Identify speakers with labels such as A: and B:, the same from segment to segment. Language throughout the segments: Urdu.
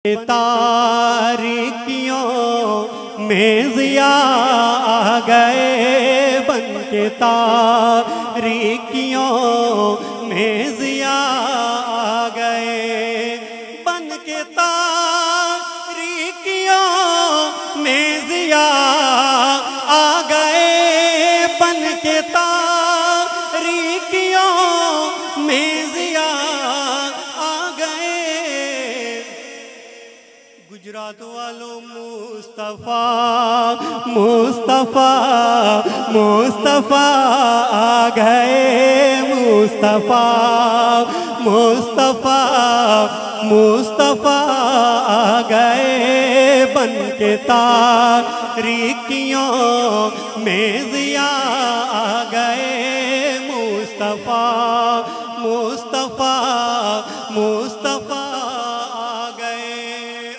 A: تاریکیوں میں ضیاء آ گئے، بن کے تاریکیوں میں ضیاء آ گئے، بن کے تاریکیوں میں ضیاء آ گئے، بن کے تاریکیوں میں ضیاء آ گئے۔ گجرات والوں مصطفیٰ مصطفیٰ مصطفیٰ آ گئے، مصطفیٰ مصطفیٰ مصطفیٰ آ گئے، بن کے تاریکیوں میں ضیاء آ گئے، مصطفیٰ مصطفیٰ مصطفیٰ آ گئے۔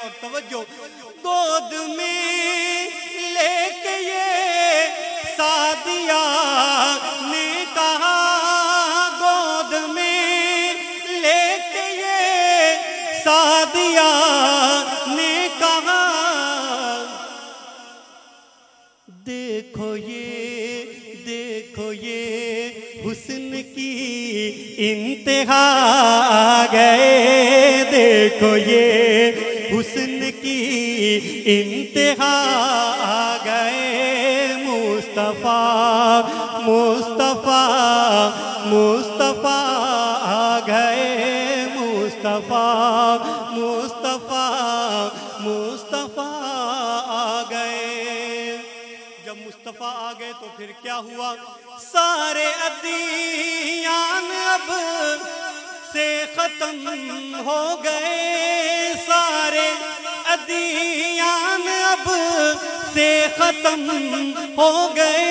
A: اور توجہ، گود میں لے کے یہ سعدیہ نے کہا، گود میں لے کے یہ سعدیہ نے کہا، دیکھو یہ حسن کی انتہا آ گئے، دیکھو یہ حسن کی انتہا آ گئے، مصطفیٰ مصطفیٰ مصطفیٰ آ گئے، مصطفیٰ مصطفیٰ مصطفیٰ آ گئے۔ جب مصطفیٰ آ گئے تو پھر کیا ہوا؟ سارے ادیان اب سے ختم ہو گئے، سارے ادیان اب سے ختم ہو گئے،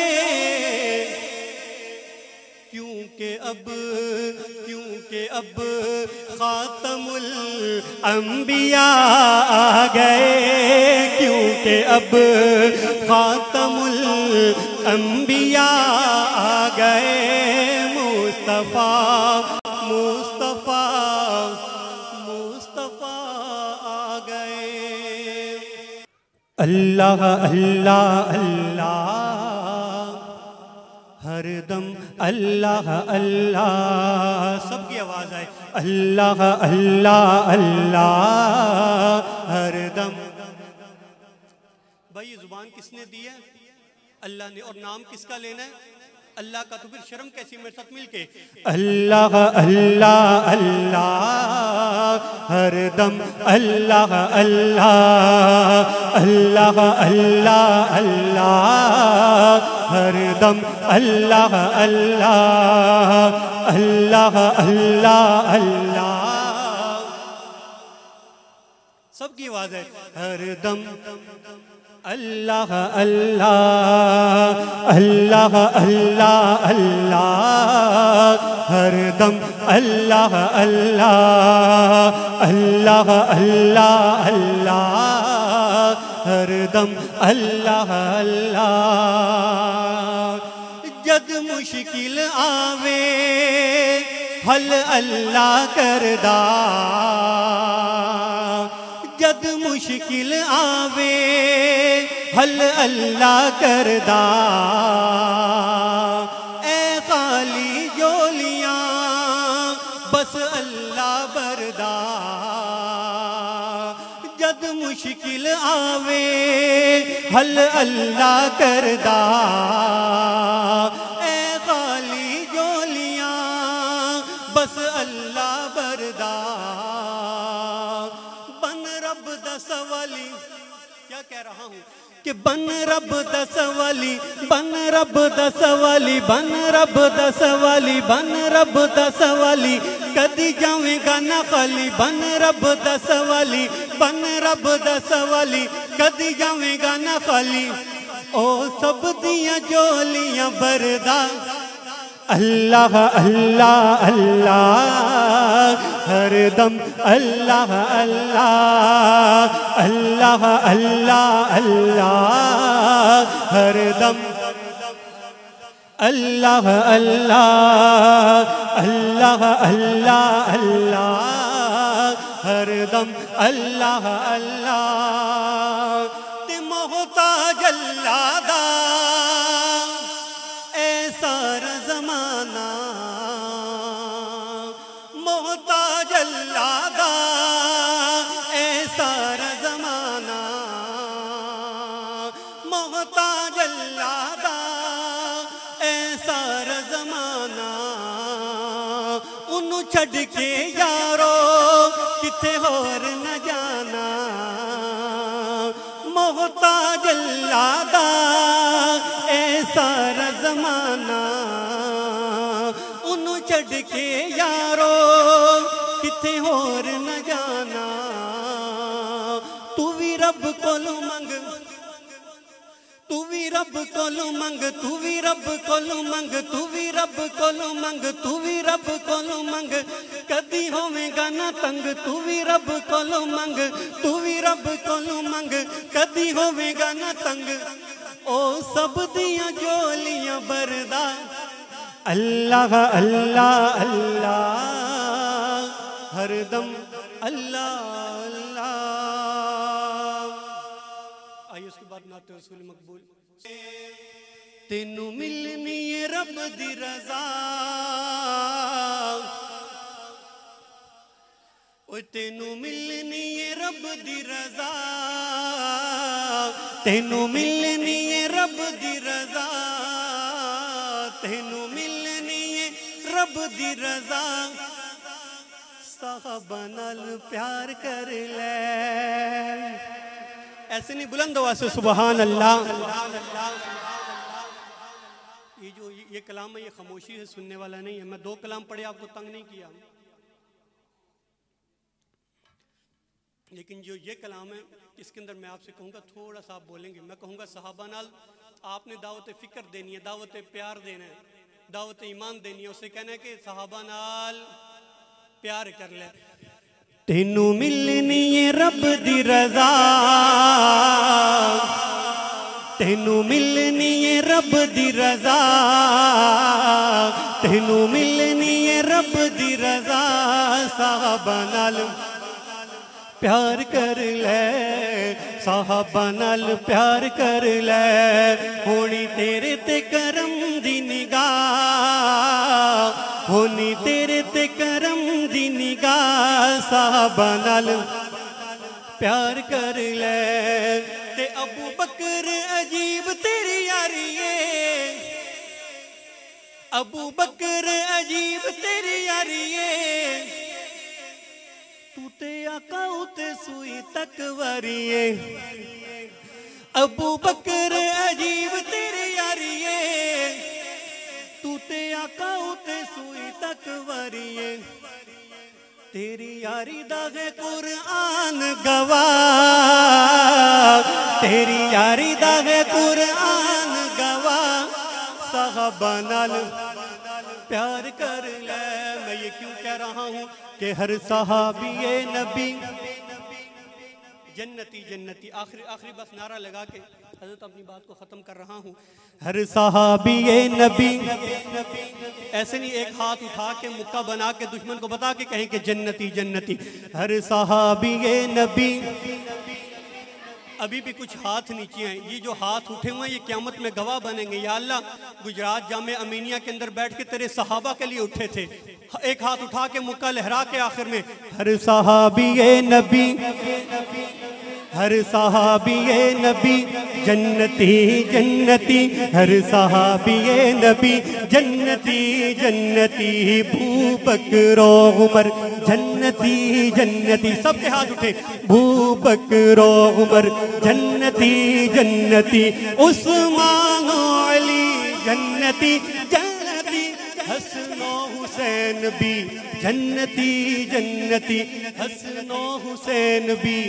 A: کیونکہ اب خاتم الانبیاء آ گئے، کیونکہ اب خاتم الانبیاء آ گئے، مصطفیٰ مصطفیٰ مصطفیٰ آ گئے۔ اللہ اللہ اللہ ہر دم اللہ اللہ، سب کی آواز آئے، اللہ اللہ اللہ ہر دم۔ بھائی یہ زبان کس نے دی ہے؟ اللہ نے۔ اور نام کس کا لینا ہے؟ اللہ کا۔ تو پھر شرم کیسی میرے ساتھ مل کے؟ اللہ اللہ اللہ ہر دم اللہ اللہ اللہ اللہ اللہ ہر دم اللہ اللہ اللہ اللہ اللہ، سب کی آواز ہے، ہر دم اللہ اللہ اللہ اللہ اللہ ہر دم اللہ اللہ اللہ اللہ اللہ ہر دم اللہ اللہ۔ جد مشکل آوے حل اللہ کردہ، جد مشکل آوے حل اللہ کردہ، اے خالی جولیاں بس اللہ بردہ، جد مشکل آوے حل اللہ کردہ، اے خالی جولیاں بس اللہ بردہ، بن رب دس والی، کیا کہہ رہا ہوں کہ بن رب دس والی، بن رب دس والی، بن رب دس والی، بن رب دس والی، کدی جاویں گا نہ خالی، بن رب دس والی، بن رب دس والی، کدی جاویں گا نہ خالی، او سب دیاں جولیاں بردہ، اللہ اللہ اللہ ہر دم اللہ اللہ اللہ اللہ اللہ ہر دم اللہ اللہ اللہ اللہ اللہ ہر دم اللہ اللہ تے محتاج اللہ دا اے سارا زمانہ محتاج اللہ دا اے سارا زمانہ محتاج اللہ دا اے سارا زمانہ انہوں چھڑ کے یارو کتے ہور نہ جانا محتاج اللہ دا اے سارا زمانہ انہوں چھڑ کے یارو کتے ہور نہ جانا تو بھی رب کولو منگ تو بھی رب کولو منگ تو بھی رب کولو منگ تو بھی رب کولو منگ تو بھی رب کولو منگ کدی ہوویں گا نہ تنگ تو بھی رب کولو منگ تو بھی رب کولو منگ کدی ہوویں گا نہ تنگ او سب دیاں جولیاں بردا اللہ اللہ اللہ ہر دم اللہ اللہ آئیے اس کے بعد نعت رسول مقبول تینوں ملنی رب دی رضا اوہ تینوں ملنی رب دی رضا تینوں ملنی رب دی رضا تینوں ملنی رب دی رضا صحابہ نال پیار کر لے ایسے نہیں بلند ہوا سے سبحان اللہ یہ کلام ہے یہ خاموشی سے سننے والا نہیں ہے میں دو کلام پڑھے آپ کو تنگ نہیں کیا لیکن جو یہ کلام ہے اس کے اندر میں آپ سے کہوں گا تھوڑا سا آپ بولیں گے میں کہوں گا صحابہ نال آپ نے دعوت فکر دینی ہے دعوت پیار دینا ہے دعوت ایمان دینی ہے اسے کہنا ہے کہ صحابہ نال پیار کر لے تینوں ملنی رب دی رضا تینوں ملنی رب دی رضا تینوں ملنی رب دی رضا صحابہ نال پیار کر لے صحابہ نال پیار کر لے ہونی تیرے تے کرم دی نگاہ ہونی تیرے تے کرم دی نگاہ صحابہ نال پیار کر لے تے ابو بکر عجیب تیری یاری ہے ابو بکر عجیب تیری یاری ہے تو تے آقا تے سوئی تک واری ہے ابو بکر عجیب تیری یاری ہے تو تے آقا تے سوئی تک واری ہے تیری یاری داغے قرآن گواہ تیری یاری داغے قرآن گواہ صحابہ نال پیار کر لے میں یہ کیوں کہہ رہا ہوں کہ ہر صحابی نبی جنتی جنتی آخری بس نعرہ لگا کے حضرت اپنی بات کو ختم کر رہا ہوں ہر صحابی نبی ایسے نہیں ایک ہاتھ اٹھا کے مکہ بنا کے دشمن کو بتا کے کہیں کہ جنتی جنتی ہر صحابی نبی ابھی بھی کچھ ہاتھ نیچے ہیں یہ جو ہاتھ اٹھے ہوئے ہیں یہ قیامت میں گواہ بنیں گے یا اللہ گجرات جامع امینیہ کے اندر بیٹھ کے تیرے صحابہ کے لیے اٹھے تھے ایک ہاتھ اٹھا کے مکہ لہرا کے آخر میں ہر صحابی نبی ہر صحابی نبی جنتی جنتی ہر صحابی نبی جنتی جنتی ابو بکر و عمر جنتی جنتی سب کے ہاتھ اٹھے ابو بکر و عمر جنتی جنتی عثمان و علی جنتی جنتی حسن و حسین بھی جنتی جنتی حسن و حسین بھی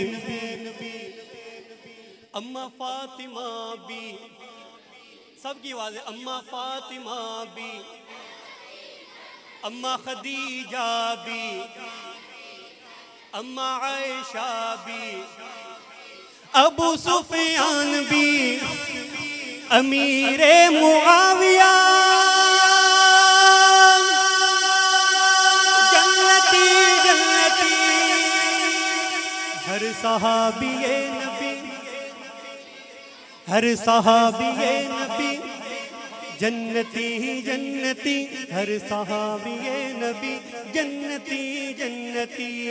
A: اماں فاطمہ بھی سب کی آواز ہے اماں فاطمہ بھی اماں خدیجہ بھی اماں عائشہ بھی ابو سفیان بھی امیر معاویہ جنتی جنتی صحابی نبی ہر صحابی نبی جنتی جنتی ہر صحابی نبی جنتی جنتی